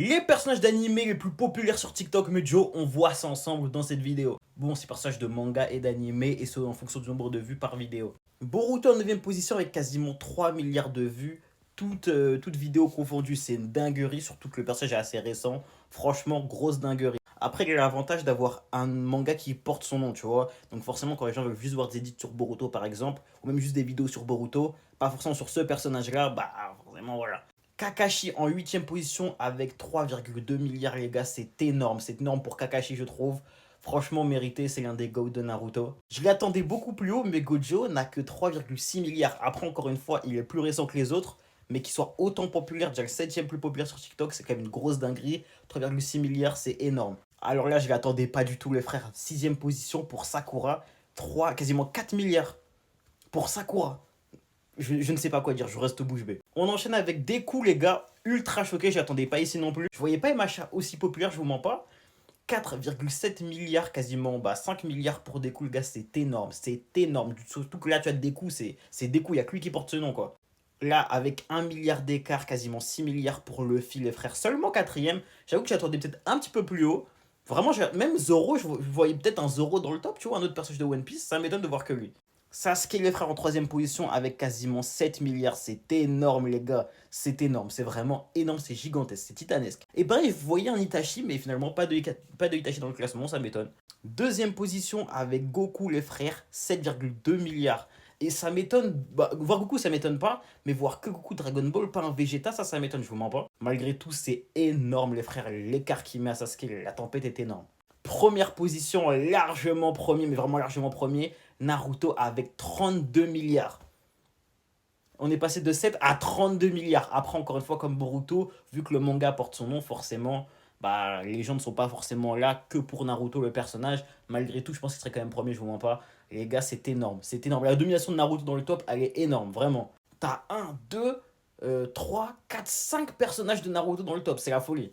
Les personnages d'animé les plus populaires sur TikTok, mais Joe, on voit ça ensemble dans cette vidéo. Bon, c'est personnages de manga et d'animé, et ce en fonction du nombre de vues par vidéo. Boruto en 9ème position avec quasiment 3 milliards de vues, toutes vidéos confondues, c'est une dinguerie, surtout que le personnage est assez récent. Franchement, grosse dinguerie. Après, il a l'avantage d'avoir un manga qui porte son nom, tu vois. Donc forcément, quand les gens veulent juste voir des edits sur Boruto, par exemple, ou même juste des vidéos sur Boruto, pas forcément sur ce personnage-là, bah forcément, voilà. Kakashi en 8ème position avec 3,2 milliards, les gars, c'est énorme. C'est énorme pour Kakashi, je trouve. Franchement, mérité, c'est l'un des GOAT de Naruto. Je l'attendais beaucoup plus haut, mais Gojo n'a que 3,6 milliards. Après, encore une fois, il est plus récent que les autres, mais qu'il soit autant populaire, déjà le 7ème plus populaire sur TikTok, c'est quand même une grosse dinguerie. 3,6 milliards, c'est énorme. Alors là, je l'attendais pas du tout, les frères. 6ème position pour Sakura, 3, quasiment 4 milliards pour Sakura. Je ne sais pas quoi dire, je reste bouche bée. On enchaîne avec Deku, les gars, ultra choqué, j'attendais pas ici non plus. Je voyais pas Macha aussi populaire, je vous mens pas. 4,7 milliards quasiment, bah 5 milliards pour Deku, le gars, c'est énorme, c'est énorme. Surtout que là, tu as Deku, c'est Deku, il n'y a que lui qui porte ce nom, quoi. Là, avec 1 milliard d'écart, quasiment 6 milliards pour Luffy, les frères, seulement quatrième. J'avoue que j'attendais peut-être un petit peu plus haut. Vraiment, même Zoro, je voyais peut-être un Zoro dans le top, tu vois, un autre personnage de One Piece, ça m'étonne de voir que lui. Sasuke, les frères, en 3ème position avec quasiment 7 milliards. C'est énorme, les gars. C'est énorme. C'est vraiment énorme. C'est gigantesque. C'est titanesque. Et bref, vous voyez un Itachi, mais finalement, pas de Itachi dans le classement. Ça m'étonne. 2ème position avec Goku, les frères. 7,2 milliards. Et ça m'étonne. Bah, voir Goku, ça m'étonne pas. Mais voir que Goku Dragon Ball, pas un Vegeta, ça m'étonne. Je vous mens pas. Malgré tout, c'est énorme, les frères. L'écart qu'il met à Sasuke, la tempête est énorme. Première position, largement premier, mais vraiment largement premier, Naruto avec 32 milliards. On est passé de 7 à 32 milliards. Après, encore une fois, comme Boruto, vu que le manga porte son nom, forcément, bah, les gens ne sont pas forcément là que pour Naruto, le personnage. Malgré tout, je pense qu'il serait quand même premier, je vous mens pas. Et les gars, c'est énorme. C'est énorme. La domination de Naruto dans le top, elle est énorme, vraiment. T'as 1, 2, 3, 4, 5 personnages de Naruto dans le top. C'est la folie.